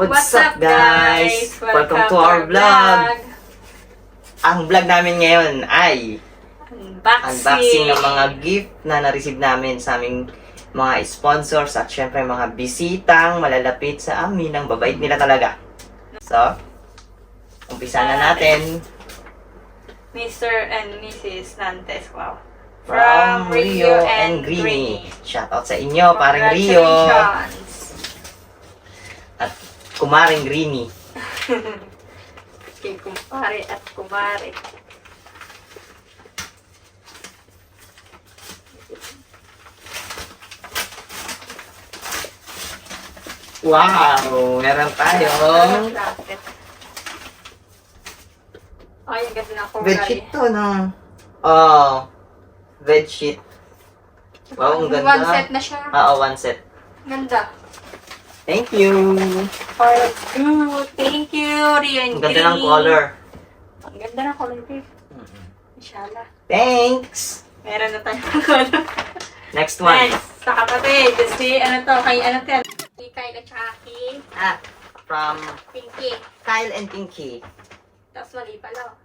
What's up guys? Welcome to our vlog. Ang vlog namin ngayon ay unboxing ng mga gift na na-receive namin sa aming mga sponsors at syempre mga bisitang malalapit sa amin. Ang babait nila talaga. So, umpisa na natin. Mr. and Mrs. Nantes, wow. From Rio and Greenie. Shoutout sa inyo, parang Rio. Congratulations. At kumaring Greenie. Kay kumpare at kumare. Wow! Meron tayong Ay, ang ganda na ako. bedsheet to, no? Oh, bedsheet. Wow, ang ganda. One set na siya. One set. Ganda. Thank you. Thank you, Rio and Ang ganda ng color. Ang ganda ng color, babe. Inshallah. Thanks! Meron na tayong color. Next one. Next, sa kapatid. Kasi ano to, kay ano to? Kay Kyle at saka kay From Pinky. Kyle and Pinky. Tapos mali pala.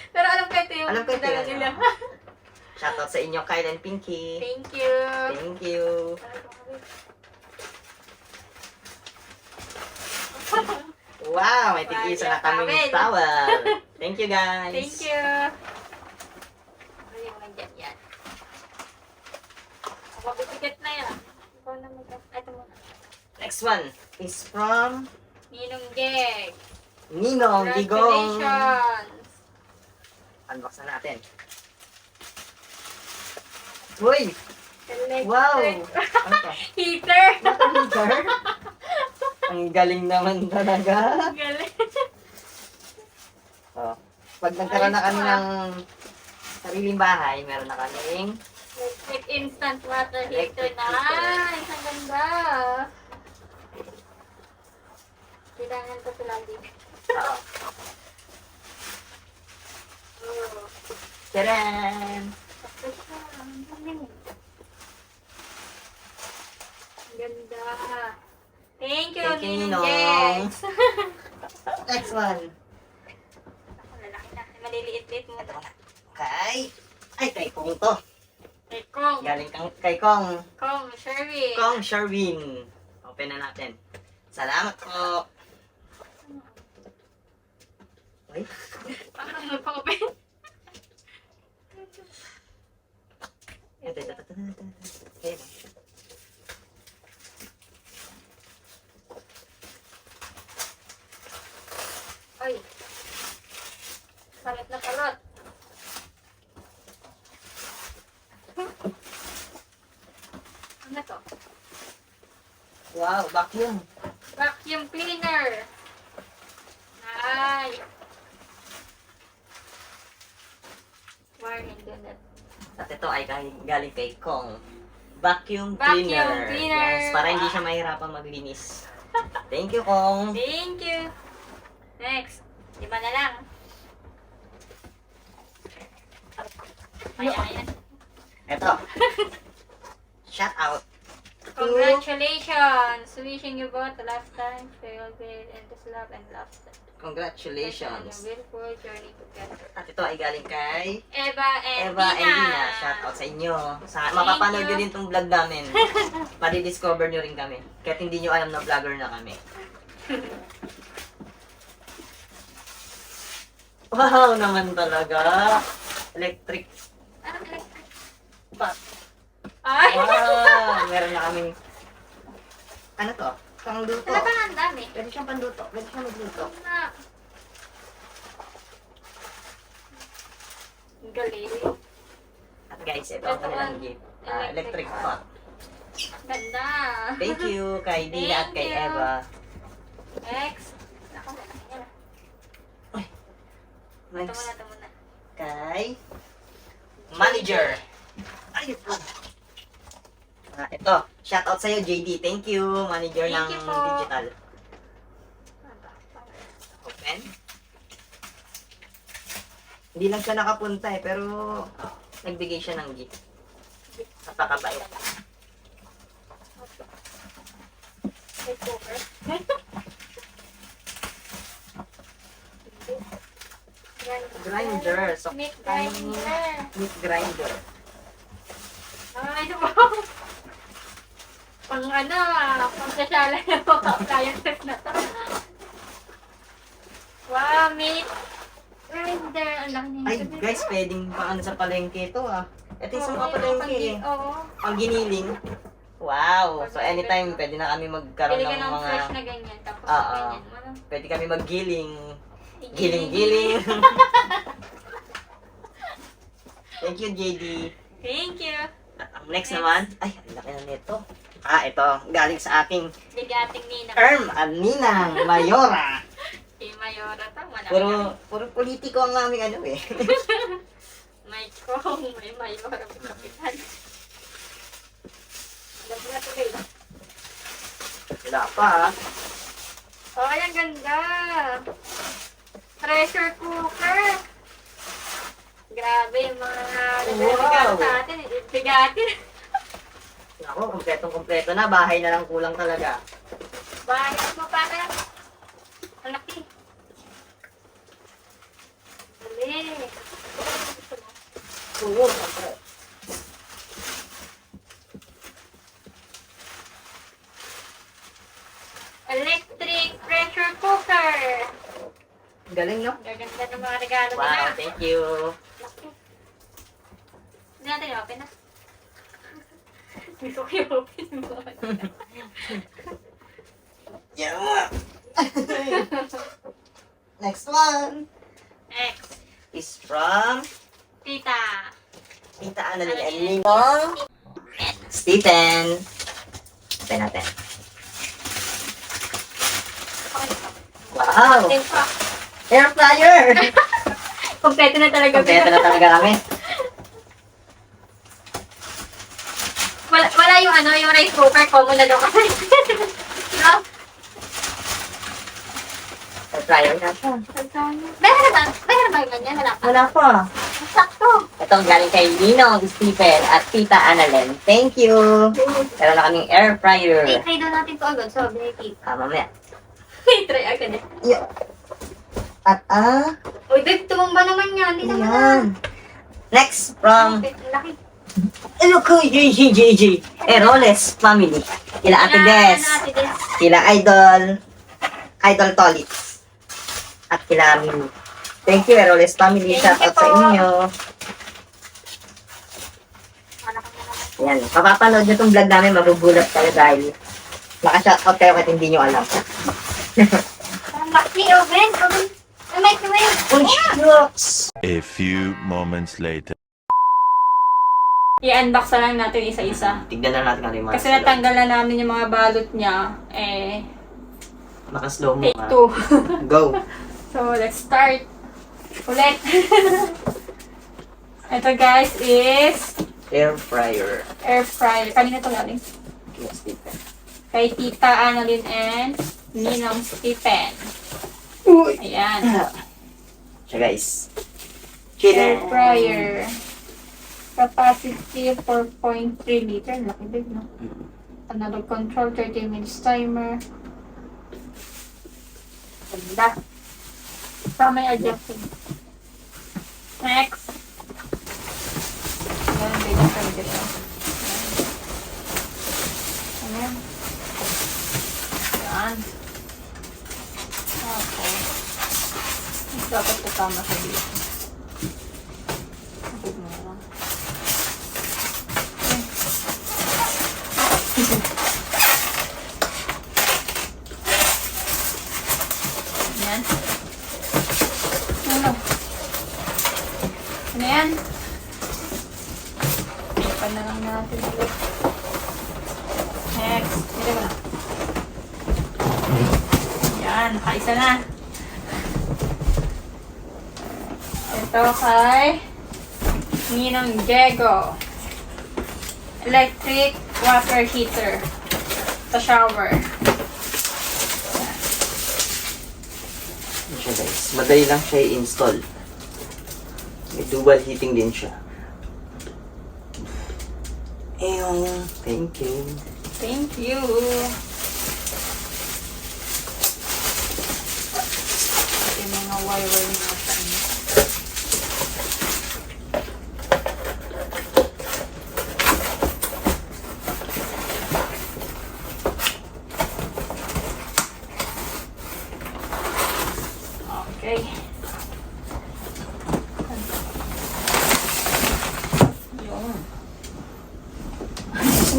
Pero alam ko ito yung Alam ko ito dala yun. nila. Shoutout sa inyo, Kyle and Pinky. Thank you. Thank you. Wow, may tigisa na kaming towel. Thank you, guys. Thank you. Ano yung nandiyan yan? Mabibigat na yan. Ikaw na ito muna. Next one is from Ninong Jek. Ninong Digong. Congratulations. Unbox na natin. Uy! Electric. Wow! Ano to? Heater. Heater? Ang galing naman talaga. Galing. Oh. Pag nagkaroon na kami ng sariling bahay, meron na kaming Electric instant water Electric heater. heater. Nice. Ang ganda. Kailangan ko ito lagi. Oo. Oh. Tadaan! Ang ganda. Thank you, Thank you, Ninong Ninong. Jex. Next one. Ako, lalaki na. Maliliit-liit mo. Ito na. Kay Kong to. Kay Kong. Galing kay Kong. Kong, Sherwin. Kong Sherwin. Open na natin. Salamat po. Uy. Parang magpa-open. Ito. Ayan. Ay. Salit na kalot. Ano to? Wow, vacuum. Vacuum cleaner. Ay. Warning donut. At ito ay galing kay Kong. Vacuum Vacuum cleaner. cleaner. Yes, para hindi siya mahirapan maglinis. Thank you, Kong. Thank you. Next. 5 na lang. Ayan. Ito. Shout out. Congratulations! Wishing you both a lifetime filled with endless love and laughter. Congratulations. Your beautiful journey together. At ito ay galing kay Eva and Eva and Dina. Dina. Shout out sa inyo. Thank Mapapanood you. nyo din itong vlog namin. Madi-discover nyo rin kami. Kahit hindi nyo alam na vlogger na kami. Wow naman talaga. Electric Anong electric? pot. Ay! Wow! Meron na kaming... Ano to? Pangluto. Talagang ang dami. Pwede siyang panluto. Pwede siyang magluto. Na. Ang galing. At guys, ito ang kanilang gift. Electric pot. Ganda. Thank you kay Dina at Thank kay you. Eva. Next. Ako, ayan. Next. Ito muna. Kay Manager. Ay, ito. Ito. Shout out sa'yo, JD. Thank you, Manager Thank ng you po. digital. Open. Hindi lang siya nakapunta pero nagbigay siya ng gift. Napakabait. May cover. Grinder. So, Meat grinder. meat grinder. Ay, wow. Pang pang kasyala na po. Kaya test na to. Wow, meat grinder. Ang laki niya. Ay, guys, pwedeng pang sa palengke ito ah. Ito yung sa mga palengke eh. Oo. Pang giniling. Wow! So, anytime, pwede na kami magkaroon Pili ka ng ng mga... fresh na ganyan. Tapos Oo. ganyan. Ano? Pwede kami maggiling. Giling-giling. Thank you, JD. Thank you. Ang next naman, ay, ang laki na nito. Ito, galing sa aking Bigating Nina. Ninang Mayora. Kay Mayora to. Puro politiko ang aming ano eh. May kong, may Mayora. May kapitan. Alam na tuloy. Wala pa ah. Oh, ang ganda. Pressure cooker. Grabe, yung mga regalo sa atin. Bigatin. Ako, kompletong-kompleto na. Bahay na lang kulang talaga. Bahay mo para. Ang laki. Dali. Oo, siyempre. Electric pressure cooker. Galing, no? Gaganda ng mga regalo Wow, nila. thank you. Laki. Hindi natin i-open na. Gusto ko i-open mo. Yeah! Next one Next. is from Tita. Tita Annalyn and Ninong Stephen. Open natin. Wow! Air fryer! Kompleto na talaga. Kompleto na talaga kami. Wala yung yung rice cooker. Common na daw kasi. No? Air fryer na po. Meron na ba yung ganyan? Wala pa. Wala pa. Sakto. Itong galing kay Ninong Stephen at Tita Annalyn. Thank you! Meron na kaming air fryer. I-try daw natin to agad. So, binigay. Mamaya. I-try agad eh. Yeah. At Uy, babe, tumumba naman yan. Hindi naman ayan. Next from Laki. Look, JJ. Eroles family. Kila Ate Des. Ate Des. Kila Idol Tolits. At kila Mimi. Thank you, Eroles family. Thank Shout you out sa po. inyo. Yan. Papapanood nyo itong vlog namin. Magugulat kayo dahil naka-shoutout kayo kahit hindi nyo alam. Ang laki, oven. Ang microwave. Uy, shucks! A few moments later. I-unbox na lang natin isa-isa. Tignan na natin ano yung mga Kasi natanggal na namin yung mga balot niya. Naka-slow mo Take nga. 2. Go! So, let's start. Ulit. Ito guys is Air fryer. air fryer. Kanina ito galing. Yes, Stephen. Kay Tita Annalyn and Ninong Stephen. Uy! Ayan. Siya guys. Air fryer. Capacity 4.3 liter. Laki big, no? Analog control, 30 minutes timer. Ganda. So, may adjusting. Next. Ayan, bigyan sa dito. Ayan. Ayan. Okay. Dapat kasama sa dito. Huwag mo lang. Ayan. Ano yan? Ipan na lang natin ulit. Next. Hindi mo na. Yan. Nakaisa na. Ito kay Ninong Diego. Electric water heater. Sa shower. Siya guys. Madali lang siya i-install. May dual heating din siya. Ayun. Thank you. Thank you. Yung mga wire natin.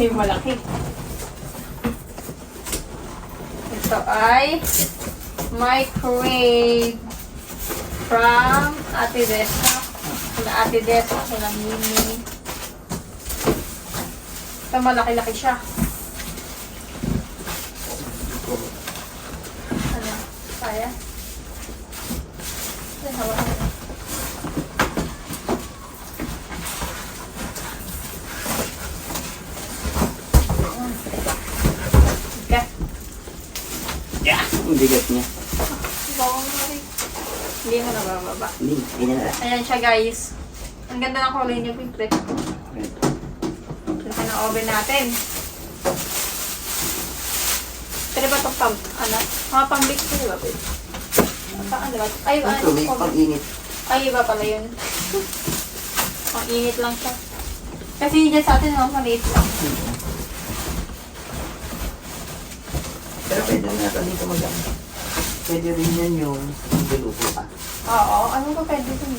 Yung malaki. Ito ay microwave from Ate Desa. Kula Ate Desa, kula Mimi. Ito malaki-laki siya. Ano? Kaya? Ay, hawakan mo. Okay. Yeah! Ang bigat niya. Bawang na rin. Hindi mo nabababa. Hindi na lang. Ayan siya guys. Ang ganda ng kulay niya, pink. Laki ng oven natin. Pwede ba itong mga pang-bake ko, di ba? Ano ba? Ay, Ito, may pang-init. Ay, iba pala yun. Ang init lang siya. Kasi dyan sa atin, maliit lang. Pero pwede na natin dito mag-ano. Pwede rin yan yung luluto ka. Oo, ano ba pwede dun?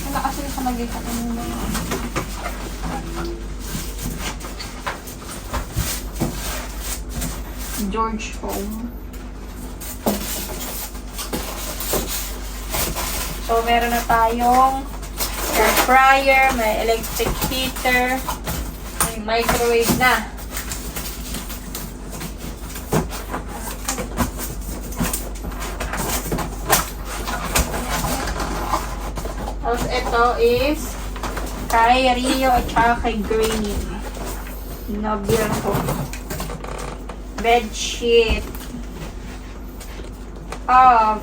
Wala kasi sa magitan ng mga George Home. So, meron na tayong air fryer, may electric heater, may microwave na. Tapos ito is kay Rio at saka kay Granny. Nabil ko. Bedsheet.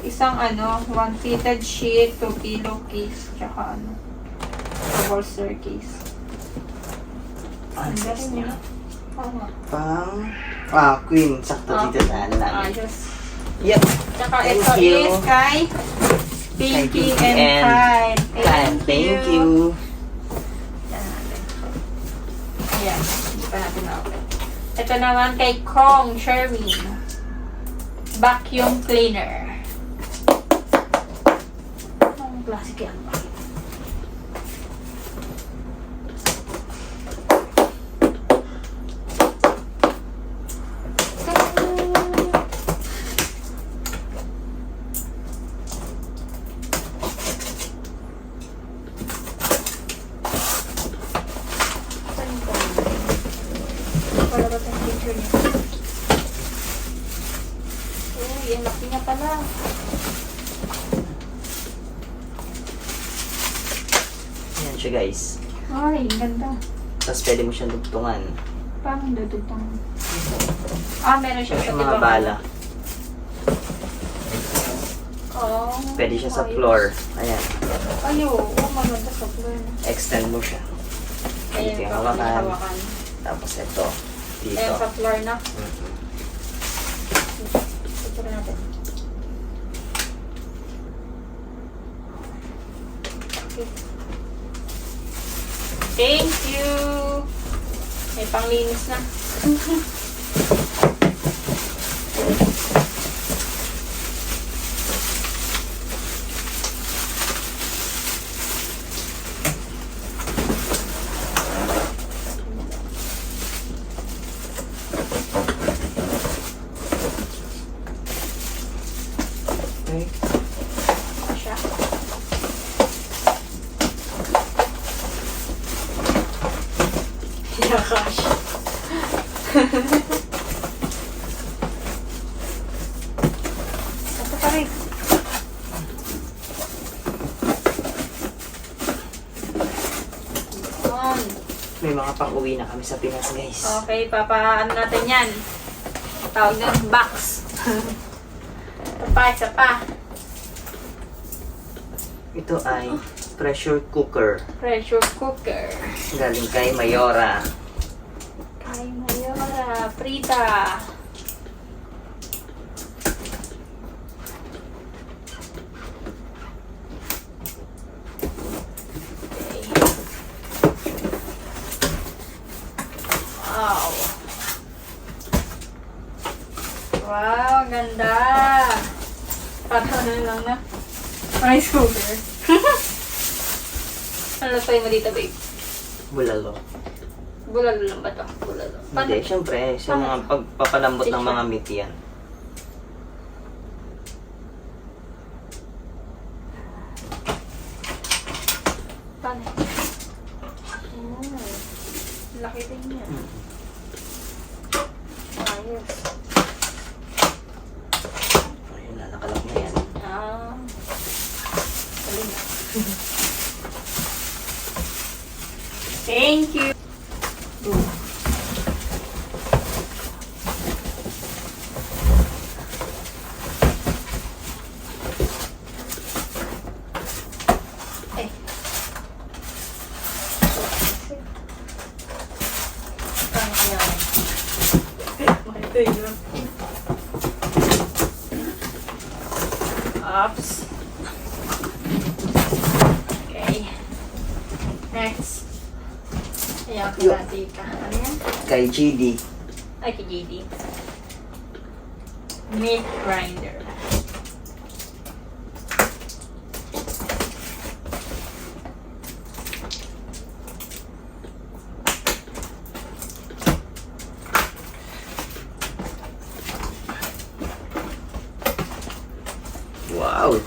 Isang one fitted sheet, 2 pillowcase, tsaka bolster case. Ang Ang size galing niya. niya. Queen. Sakto dito sa ano namin. Ayos. Yep. Tsaka Thank ito you. is kay Pinky Pinky and and Kyle. Thank you. Yan natin. Ayan. Hindi pa natin na-open. Ito naman kay Kong Sherwin. Vacuum cleaner. Anong klase kaya ang bakit? Para ba itong picture niya? Uy, ang laki niya pala. Ayan siya guys. Ay, ang ganda. Tapos pwede mo siyang dugtungan. Paano dudugtong? Meron siya sa Yung mga bala. Oh, Pwede siya sa floor. Ayan. Ayo, maganda sa floor. Extend mo siya. Ayan, Dito yung baka may hawakan. hawakan. Tapos ito. Dito. Ayan, sa floor na. Mhm. Ito na natin. Okay. Thank you! May panglinis na. Okay. Siya. Yakash. Ito pa rin. On. May mga pang-uwi na kami sa Pinas guys. Okay, ano natin yan? Tawag na box. Isa pa. Ito ay pressure cooker. Pressure cooker. Galing kay Mayora. Kay Mayora. Frita. Wow. Wow, ganda. Parang ano lang na. Rice cooker. Ano lagay mo dito, babe? Bulalo. Bulalo lang ba ito? Bulalo. Hindi, syempre, sa mga pagpapalambot ng mga meat yan. Paano? Oh, laki din yan. Ayos. Ayun na, nakalak na yan. Ah. Galing na. Thank you. Eh. Paano kaya? Ito yun. Oops. Okay. Next. Ayan ko natin ka. Ano yan? Kay GD. Ay, kay JD. Meat grinder. Wow!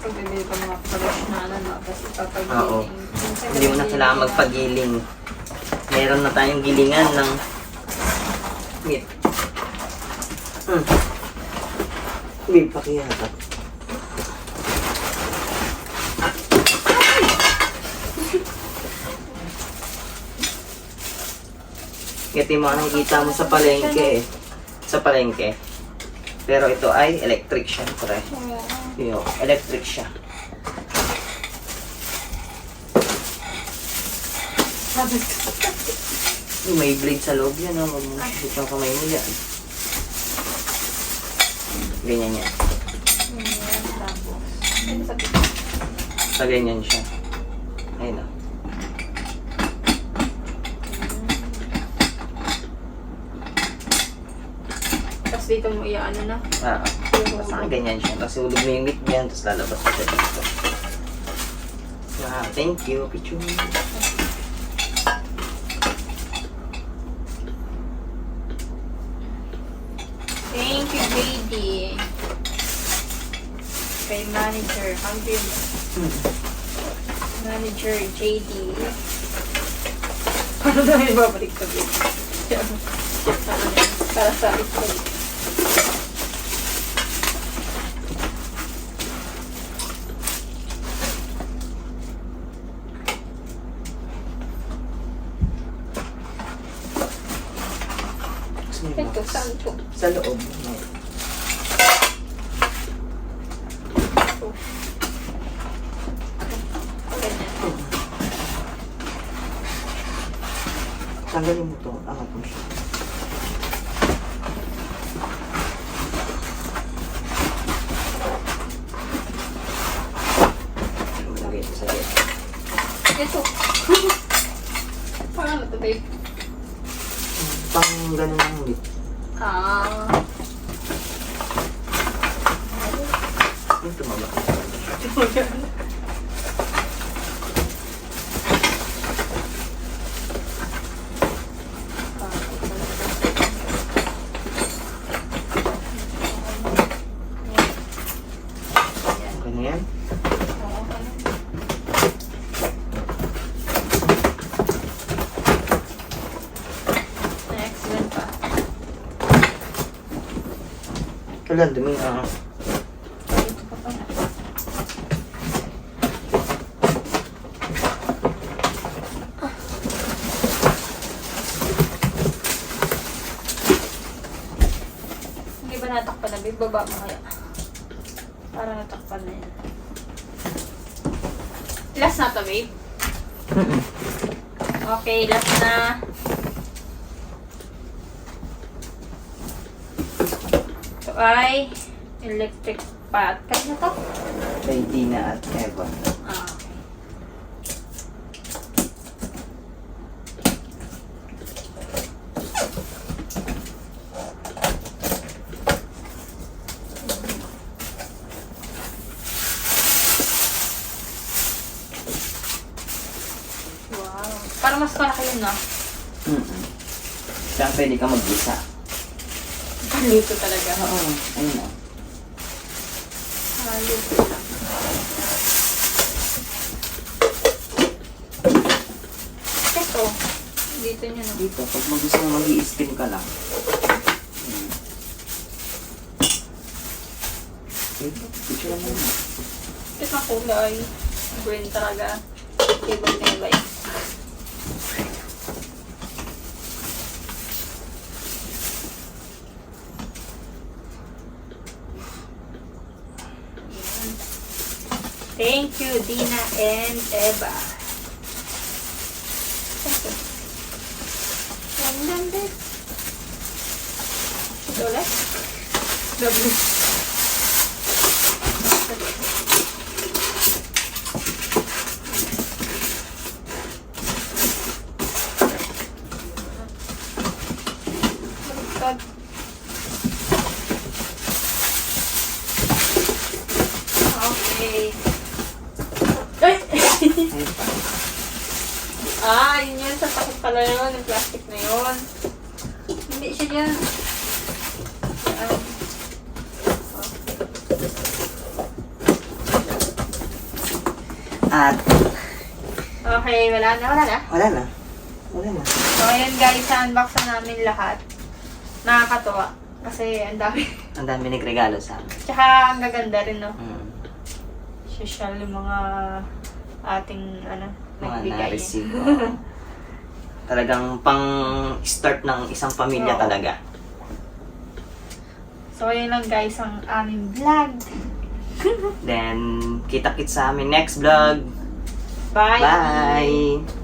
Pag bibili ka mga fresh na ano, no? Kasi kapag Oo. minsan Hindi mo na kailangan magpagiling. Meron na tayong gilingan ng meat. Babe, pakiyata. Ito yung mga nakikita mo sa palengke eh. Sa palengke. Pero ito ay electric syempre. Yo, electric siya. Sabi ko. May blade sa loob yan, oh. Huwag mo shoot ang kamay mo yan. Ganyan yan. Ayan, tapos. Ano sabi ko? Sa ganyan siya. Ayun, oh. Tapos dito mo ano na. Basta ganyan siya. Tapos ulog mo yung meat niyan, tapos lalabas mo siya dito. Thank you, Pichu. Thank you, JD. Kay manager. Hungry manager, JD. Paano na ibabalik ko dito? Para sa ito. Ito, saan ito? Sa loob. Ganyan. Tanggalin mo to. Angat mo siya. Lagay ito sa loob. Ito. Paano ito, babe? Pang ganun ang meat. Ah. Yung tumaba. Okay na yan? Next one pa. Wala, dumi Ito pa pala. Hindi ba natakpan na, babe? Baba mo kaya. Para natakpan na yan. Last na to, babe. Okay, last na. Ito ay electric pot. Kaya na to? Kay Tina at Eva. Ah, okay. Para mas malaki yun, no? Kaya pwede ka mag-isa. Luto talaga. Oo, ayun na. Luto lang. Ito. Dito nyo, no? Dito, pag gusto mo mag-i-steam ka lang. Picture mo na. Ito ang kulay. Green talaga. Tibay-tibay. Thank you, Dina and Eva. Thank you. Yan lang din. Ito ulit. Double. Baliktad. Okay. Ay! Yun yun. Sa takot pala yun. Yung plastic na yun. Hindi siya dyan. Yan. At, Okay, wala na. wala na. So, ayan guys, sa-unbox na namin lahat. Nakakatuwa. Kasi ang dami. Ang dami nagregalo sa amin. Tsaka ang gaganda rin, no? Social yung mga ating, Mga nagbigay. na-receive. Talagang pang-start ng isang pamilya Oo. talaga. So, ayan lang guys ang aming vlog. Then, kita-kits sa amin next vlog. Bye! Bye!